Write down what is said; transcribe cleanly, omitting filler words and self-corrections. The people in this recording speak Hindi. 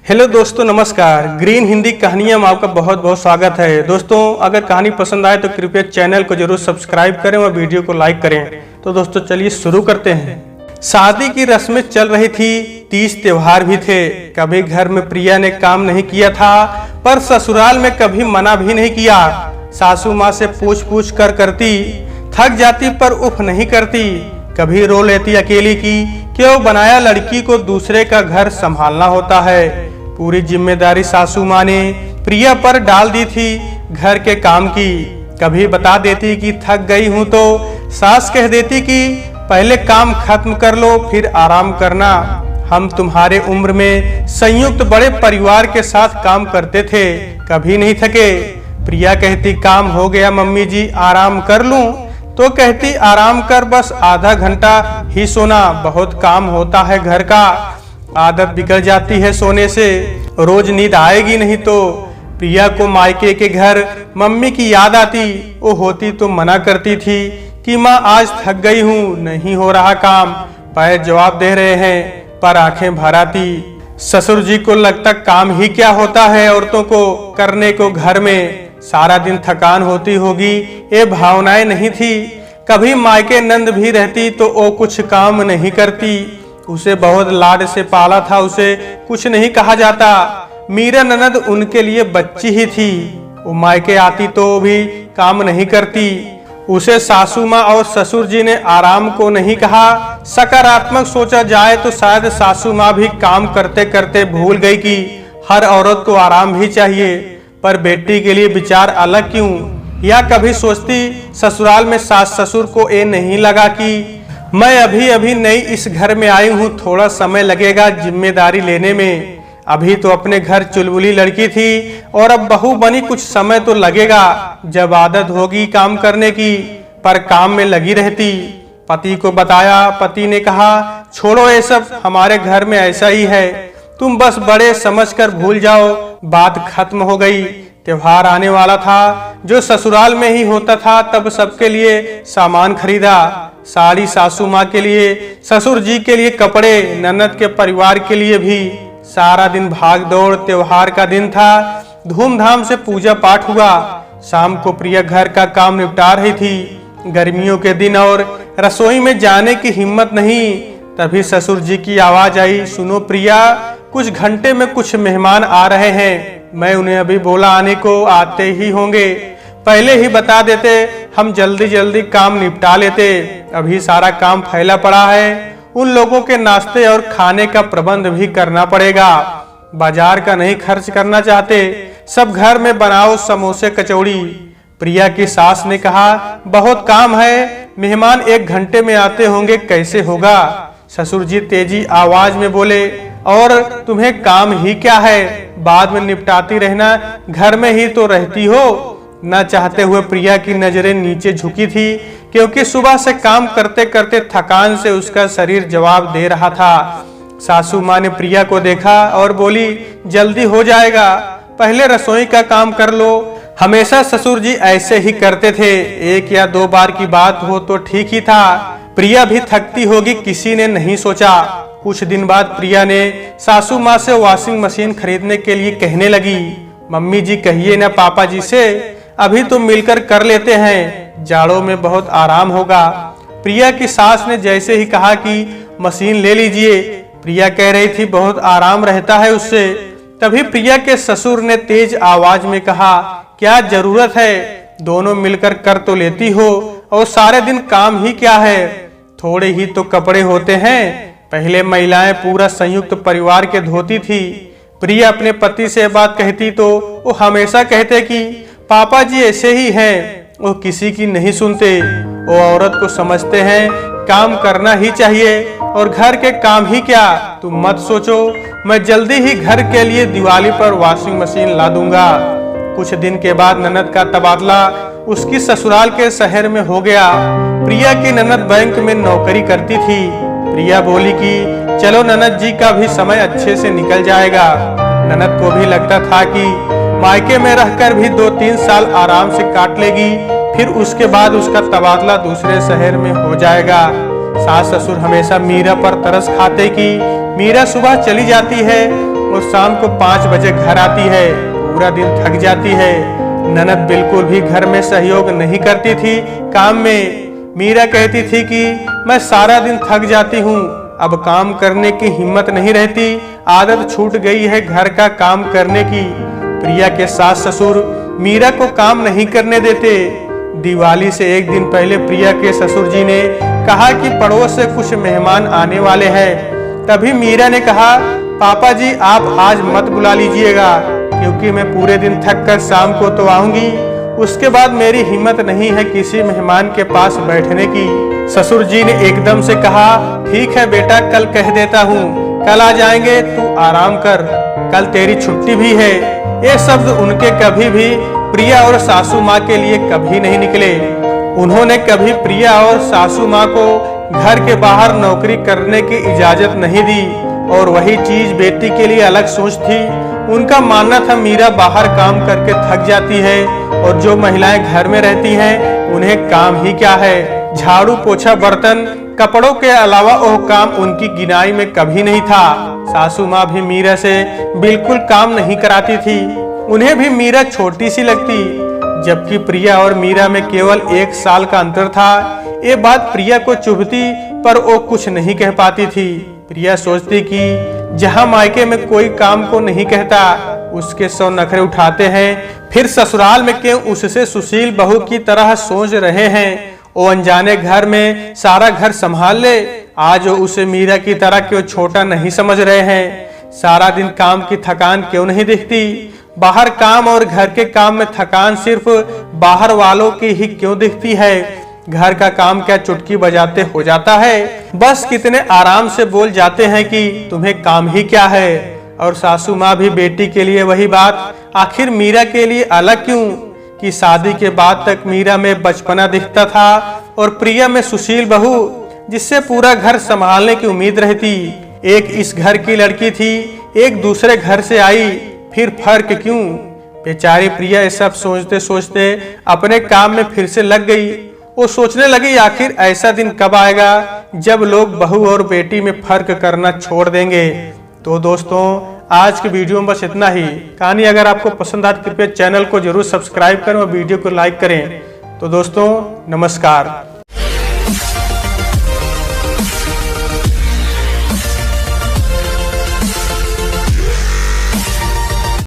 हेलो दोस्तों, नमस्कार। ग्रीन हिंदी कहानियां में आपका बहुत बहुत स्वागत है। दोस्तों, अगर कहानी पसंद आए तो कृपया चैनल को जरूर सब्सक्राइब करें और वीडियो को लाइक करें। तो दोस्तों चलिए शुरू करते हैं। शादी की रस्में चल रही थी, तीज त्योहार भी थे। कभी घर में प्रिया ने काम नहीं किया था, पर ससुराल में कभी मना भी नहीं किया। सासू माँ से पूछ पूछ कर करती, थक जाती पर उफ नहीं करती। कभी रो लेती अकेली की, क्यों बनाया लड़की को दूसरे का घर संभालना होता है। पूरी जिम्मेदारी सासू माँ ने प्रिया पर डाल दी थी घर के काम की। कभी बता देती कि थक गई हूँ तो सास कह देती कि पहले काम खत्म कर लो फिर आराम करना। हम तुम्हारे उम्र में संयुक्त बड़े परिवार के साथ काम करते थे, कभी नहीं थके। प्रिया कहती काम हो गया मम्मी जी, आराम कर लूं, तो कहती आराम कर, बस आधा घंटा ही सोना, बहुत काम होता है घर का। आदत बिगड़ जाती है सोने से, रोज नींद आएगी नहीं तो। प्रिया को मायके के घर मम्मी की याद आती, वो होती तो मना करती थी कि माँ आज थक गई हूँ, नहीं हो रहा काम। पैर जवाब दे रहे हैं पर आंखें भर आती। ससुर जी को लगता काम ही क्या होता है औरतों को करने को, घर में सारा दिन थकान होती होगी, ये भावनाएं नहीं थी। कभी मायके नंद भी रहती तो वो कुछ काम नहीं करती। उसे बहुत लाड से पाला था, उसे कुछ नहीं कहा जाता। मीरा ननद उनके लिए बच्ची ही थी, वो मायके आती तो भी काम नहीं करती। उसे सासू माँ और ससुर जी ने आराम को नहीं कहा। सकारात्मक सोचा जाए तो शायद सासू माँ भी काम करते करते भूल गई कि हर औरत को आराम भी चाहिए, पर बेटी के लिए विचार अलग क्यों। या कभी सोचती ससुराल में सास ससुर को ये नहीं लगा कि मैं अभी अभी नई इस घर में आई हूँ, थोड़ा समय लगेगा जिम्मेदारी लेने में। अभी तो अपने घर चुलबुली लड़की थी और अब बहू बनी, कुछ समय तो लगेगा जब आदत होगी काम करने की। पर काम में लगी रहती। पति को बताया, पति ने कहा छोड़ो ये सब, हमारे घर में ऐसा ही है, तुम बस बड़े समझकर भूल जाओ, बात खत्म हो गई। त्योहार आने वाला था जो ससुराल में ही होता था, तब सबके लिए सामान खरीदा। साड़ी सासू माँ के लिए, ससुर जी के लिए कपड़े, ननद के परिवार के लिए भी। सारा दिन भाग दौड़, त्योहार का दिन था, धूमधाम से पूजा पाठ हुआ। शाम को प्रिया घर का काम निपटा रही थी। गर्मियों के दिन और रसोई में जाने की हिम्मत नहीं। तभी ससुर जी की आवाज आई, सुनो प्रिया, कुछ घंटे में कुछ मेहमान आ रहे हैं, मैं उन्हें अभी बोला आने को, आते ही होंगे, पहले ही बता देते, हम जल्दी जल्दी काम निपटा लेते। अभी सारा काम फैला पड़ा है, उन लोगों के नाश्ते और खाने का प्रबंध भी करना पड़ेगा। बाजार का नहीं खर्च करना चाहते, सब घर में बनाओ समोसे कचौड़ी। प्रिया की सास ने कहा बहुत काम है, मेहमान 1 घंटे में आते होंगे, कैसे होगा। ससुर जी तेजी आवाज में बोले, और तुम्हें काम ही क्या है, बाद में निपटाती रहना, घर में ही तो रहती हो। न चाहते हुए प्रिया की नजरें नीचे झुकी थी, क्योंकि सुबह से काम करते करते थकान से उसका शरीर जवाब दे रहा था। सासू माँ ने प्रिया को देखा और बोली जल्दी हो जाएगा, पहले रसोई का काम कर लो। हमेशा ससुर जी ऐसे ही करते थे, 1 या 2 बार की बात हो तो ठीक ही था। प्रिया भी थकती होगी, किसी ने नहीं सोचा। कुछ दिन बाद प्रिया ने सासू माँ से वॉशिंग मशीन खरीदने के लिए कहने लगी, मम्मी जी कहिए ना पापा जी से, अभी तो मिलकर कर लेते हैं, जाड़ों में बहुत आराम होगा। प्रिया की सास ने जैसे ही कहा कि मशीन ले लीजिए, प्रिया कह रही थी बहुत आराम रहता है उससे। तभी प्रिया के ससुर ने तेज आवाज में कहा, क्या जरूरत है, दोनों मिलकर कर तो लेती हो, और सारे दिन काम ही क्या है, थोड़े ही तो कपड़े होते हैं। पहले महिलाएं पूरा संयुक्त परिवार के धोती थी। प्रिया अपने पति से बात कहती तो वो हमेशा कहते कि पापा जी ऐसे ही हैं, वो किसी की नहीं सुनते, वो औरत को समझते हैं काम करना ही चाहिए, और घर के काम ही क्या, तुम मत सोचो, मैं जल्दी ही घर के लिए दिवाली पर वॉशिंग मशीन ला दूंगा। कुछ दिन के बाद ननद का तबादला उसकी ससुराल के शहर में हो गया। प्रिया की ननद बैंक में नौकरी करती थी। प्रिया बोली कि चलो ननद जी का भी समय अच्छे से निकल जाएगा। ननद को भी लगता था कि मायके में रहकर भी 2-3 साल आराम से काट लेगी, फिर उसके बाद उसका तबादला दूसरे शहर में हो जाएगा। सास ससुर हमेशा मीरा पर तरस खाते कि मीरा सुबह चली जाती है, और शाम को 5 बजे घर आती है। पूरा दिन थक जाती है। ननद बिल्कुल भी घर में सहयोग नहीं करती थी काम में। मीरा कहती थी कि मैं सारा दिन थक जाती हूँ, अब काम करने की हिम्मत नहीं रहती, आदत छूट गई है घर का काम करने की। प्रिया के सास ससुर मीरा को काम नहीं करने देते। दिवाली से एक दिन पहले प्रिया के ससुर जी ने कहा कि पड़ोस से कुछ मेहमान आने वाले हैं। तभी मीरा ने कहा, पापा जी आप आज मत बुला लीजिएगा, क्योंकि मैं पूरे दिन थक कर शाम को तो आऊंगी, उसके बाद मेरी हिम्मत नहीं है किसी मेहमान के पास बैठने की। ससुर जी ने एकदम से कहा, ठीक है बेटा, कल कह देता हूँ, कल आ जाएंगे, तू आराम कर, कल तेरी छुट्टी भी है। ये शब्द उनके कभी भी प्रिया और सासू माँ के लिए कभी नहीं निकले। उन्होंने कभी प्रिया और सासू माँ को घर के बाहर नौकरी करने की इजाजत नहीं दी, और वही चीज बेटी के लिए अलग सोच थी। उनका मानना था मीरा बाहर काम करके थक जाती है, और जो महिलाएं घर में रहती हैं उन्हें काम ही क्या है। झाड़ू पोछा बर्तन कपड़ों के अलावा वो काम उनकी गिनाई में कभी नहीं था। सासू माँ भी मीरा से बिल्कुल काम नहीं कराती थी। उन्हें भी मीरा छोटी सी लगती, जबकि प्रिया और मीरा में केवल 1 साल का अंतर था। ये बात प्रिया को चुभती, पर वो कुछ नहीं कह पाती थी। प्रिया सोचती कि जहां मायके में कोई काम को नहीं कहता, उसके 100 नखरे उठाते हैं, फिर ससुराल में क्यों उससे सुशील बहू की तरह सोच रहे हैं। वो अनजाने घर में सारा घर संभाल ले, आज वो उसे मीरा की तरह क्यों छोटा नहीं समझ रहे हैं। सारा दिन काम की थकान क्यों नहीं दिखती। बाहर काम और घर के काम में थकान सिर्फ बाहर वालों की ही क्यों दिखती है। घर का काम क्या चुटकी बजाते हो जाता है। बस कितने आराम से बोल जाते हैं कि तुम्हें काम ही क्या है। और सासू माँ भी बेटी के लिए वही बात, आखिर मीरा के लिए अलग क्यों, कि शादी के बाद तक मीरा में बचपना दिखता था और प्रिया में सुशील बहू, जिससे पूरा घर संभालने की उम्मीद रहती। एक इस घर की लड़की थी, एक दूसरे घर से आई, फिर फर्क क्यों। बेचारी प्रिया ये सब सोचते सोचते अपने काम में फिर से लग गई। वो सोचने लगी, आखिर ऐसा दिन कब आएगा जब लोग बहू और बेटी में फर्क करना छोड़ देंगे। तो दोस्तों, आज की वीडियो में बस इतना ही। कहानी अगर आपको पसंद आए तो कृपया चैनल को जरूर सब्सक्राइब करें और वीडियो को लाइक करें। तो दोस्तों, नमस्कार।